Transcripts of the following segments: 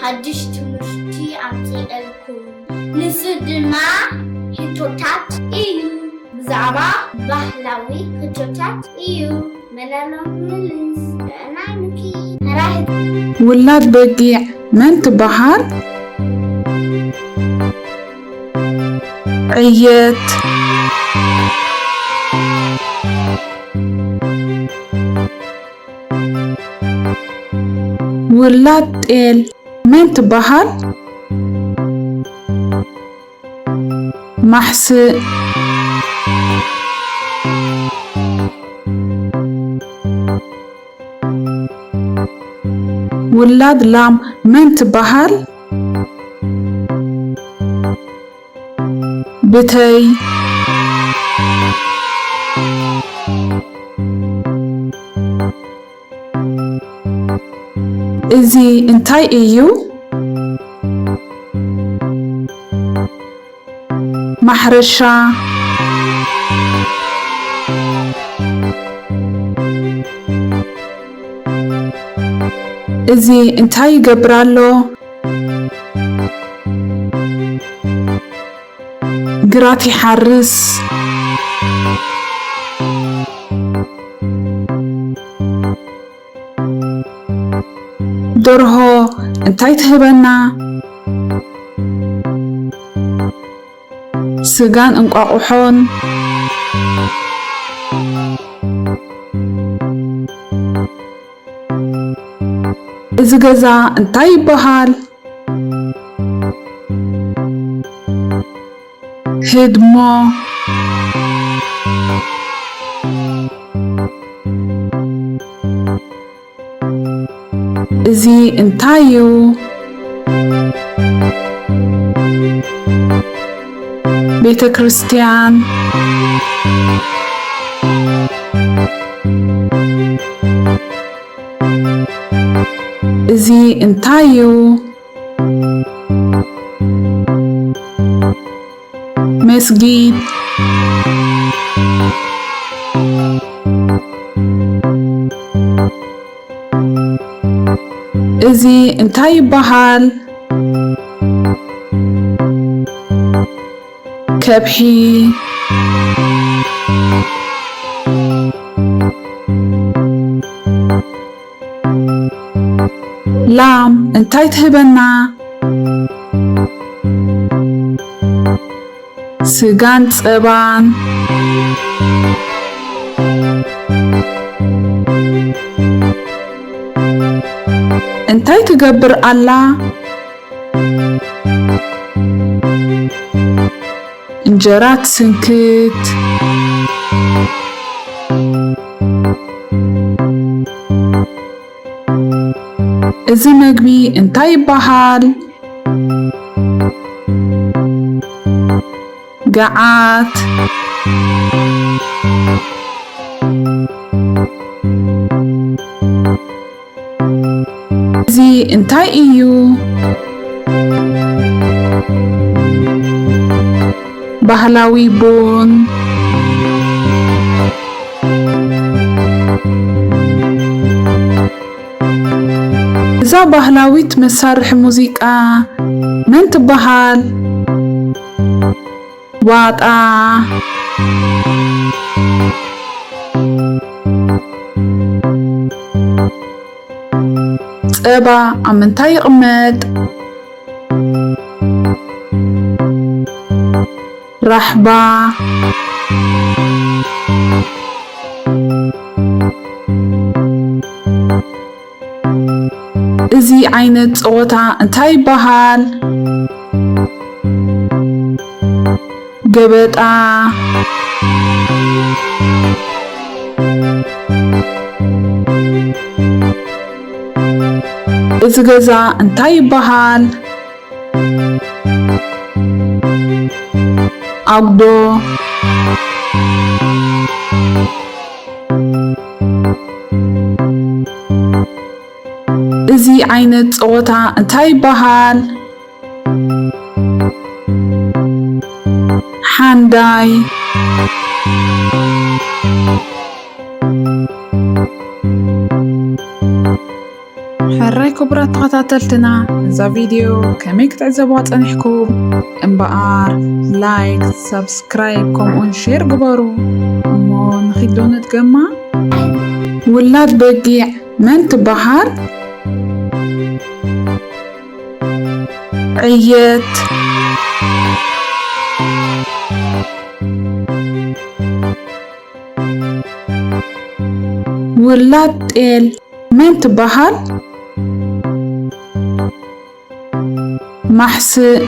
ሓድሽ ትምህርቲ ኣምፂአልኩም ንሱ ድማ ህቶታት እዩ ብዛዕባ ባህላዊ ህቶታት እዩ መለሎም ምልስ ናይምኪ ራህት ውላድ በጊዕ መን ትበሃል? ዕየት ውላድ ጤል መን ትበሃል? ማሕስእ ውላድ ላም መን ትበሃል? ብተይ እዚ እንታይ እዩ? ማሕረሻ እዚ እንታይ ይገብር ኣሎ? ግራት ይሓርስ ደርሆ እንታይ ትህበና? ስጋን እንቋቁሖን እዚ ገዛ እንታይ ይበሃል? ህድሞ እዚ እንታይ እዩ? ቤተ ክርስቲያን እዚ እንታይ እዩ? መስጊድ እዚ እንታይ ይበሃል? ከብሒ ላም እንታይ ትህበና? ስጋን ፀባን እንታይ ትገብር ኣላ? እንጀራ ትስንክት እዚ ምግቢ እንታይ ይበሃል? ገዓት እዚ እንታይ እዩ? ባህላዊ ቡን እዛ ባህላዊት መሳርሒ ሙዚቃ መን ትበሃል? ዋጣ ፀባ ኣብ ምንታይ ይቕመጥ? ራሕባ እዚ ዓይነት ፀወታ እንታይ ይበሃል? ገበጣ እዚ ገዛ እንታይ ይበሃል? ኣጉዶ እዚ ዓይነት ፀወታ እንታይ ይበሃል? ሓንዳይ መራይ ክቡራት ተኸታተልትና እዛ ቪድዮ ከመይ ክትዕዘብዋ ፀኒሕኩም እምበኣር ላይክ ሰብስክራይብ ከምኡውን ሼር ግበሩ እሞ ንኺዶ ንድገማ ውላድ በጊዕ መን ትበሃል? ዕየት ውላድ ጤል መን ትበሃል? ማሕስእ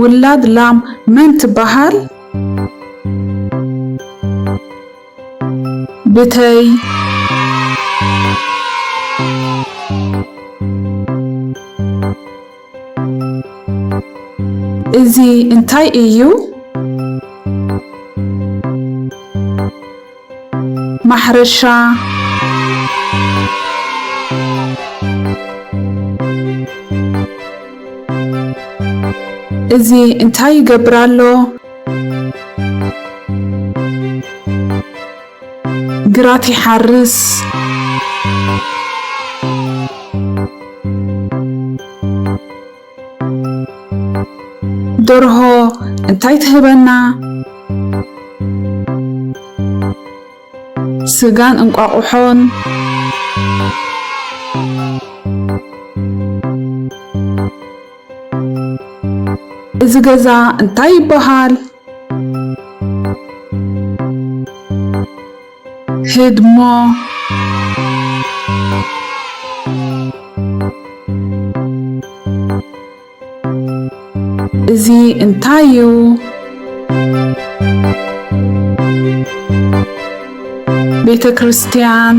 ውላድ ላም መን ትበሃል? ብተይ እዚ እንታይ እዩ? ማሕረሻ እዚ እንታይ ይገብር ኣሎ? ግራት ይሓርስ ደርሆ እንታይ ትህበና? ስጋን እንቋቁሖን እዚ ገዛ እንታይ ይበሃል? ህድሞ እዚ እንታይ እዩ? ቤተ ክርስቲያን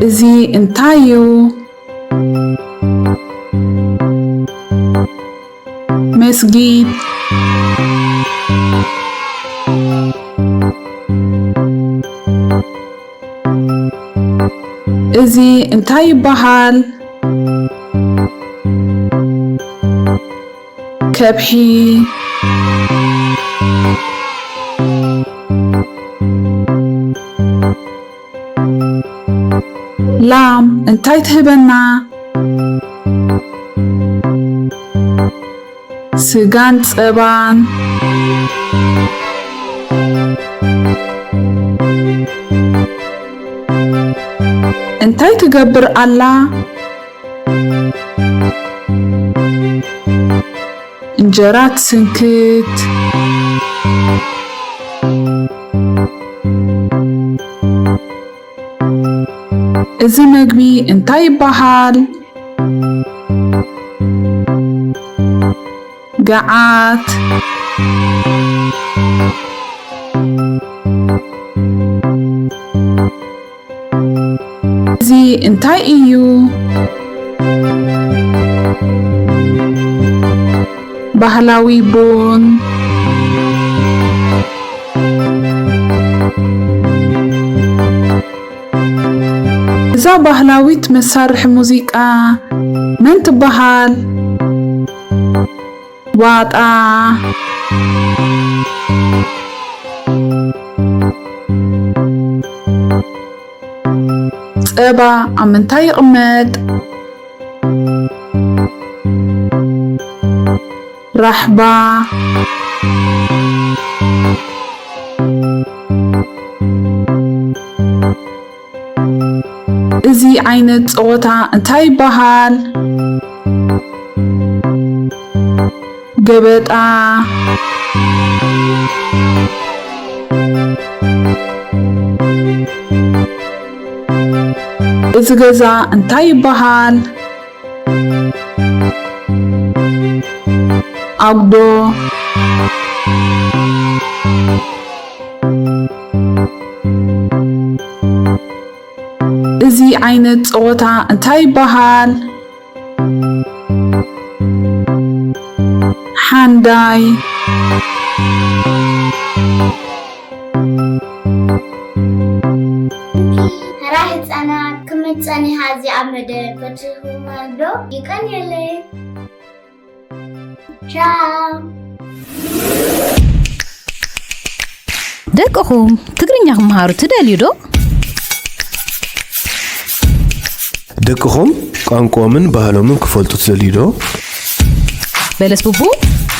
እዚ እንታይ እዩ? መስጊድ እዚ እንታይ ይበሃል? ከብሒ ላም እንታይ ትህበና? ስጋን ፀባን እንታይ ትገብር ኣላ? እንጀራ ትስንክት እዚ ምግቢ እንታይ ይበሃል? ገዓት እዚ እንታይ እዩ? ባህላዊ ቡን እዛ ባህላዊት መሳርሒ ሙዚቃ መን ትበሃል? ዋጣ ፀባ ኣብ ምንታይ ይቕመጥ? ራሕባ እዚ ዓይነት ፀወታ እንታይ ይበሃል? ገበጣ እዚ ገዛ እንታይ ይበሃል? ኣጉዶ እዚ ዓይነት ፀወታ እንታይ ይበሃል? ሓንዳይ هراي أنا كمية ثانية هذه عمل መደበትሁም ኣሎ ይቀንየለ ቻው ደቅኹም ትግርኛ ክመሃሩ ትደልዩ ዶ? ደቅኹም ቋንቋምን ባህሎምን ክፈልጡ ትደልዩ ዶ? በለስ ቡቡ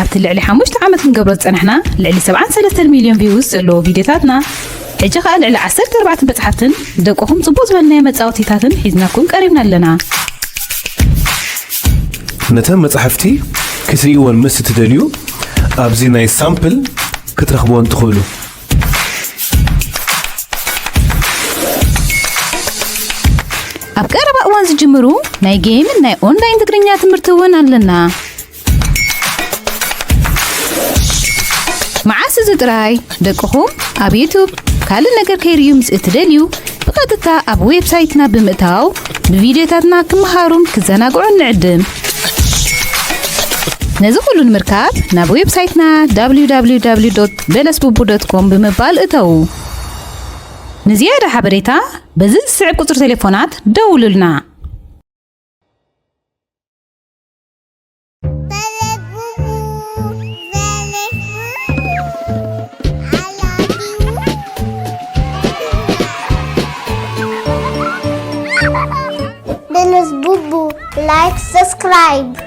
ኣብቲ ልዕሊ 5 ዓመት ክንገብሮ ዝፀናሕና ልዕሊ 73 ሚልዮን ቪውስ ዘለዎ ቪድዮታትና ሕጂ ከዓ ልዕሊ 14 መፅሓፍትን ደቅኹም ጽቡቕ ዝበልናዮ መጻወቲታትን ሒዝናኩም ቀሪብና ኣለና። ነተን መጽሓፍቲ ክትሪእዎን ምስ ትደልዩ ኣብዚ ናይ ሳምፕል ክትረኽብዎን ትኽእሉ። ኣብ ቀረባ እዋን ዝጅምሩ ናይ ጌምን ናይ ኦንላይን ትግርኛ ትምህርቲ እውን ኣለና። መዓስ እዚ ጥራይ ደቅኹም ኣብ ዩቱብ ካልእ ነገር ከይርዩ ምስ እትደልዩ ብቐጥታ ኣብ ዌብሳይትና ብምእታው ብቪድዮታትና ክመሃሩን ክዘናግዑን ንዕድም። ነዚ ኩሉ ንምርካብ ናብ ዌብሳይትና www.belesbubu.com ብምባል እተው። ንዝያዳ ሓበሬታ በዚ ዝስዕብ ቁፅሪ ቴሌፎናት ደውሉልና። Belesbubu, like, subscribe.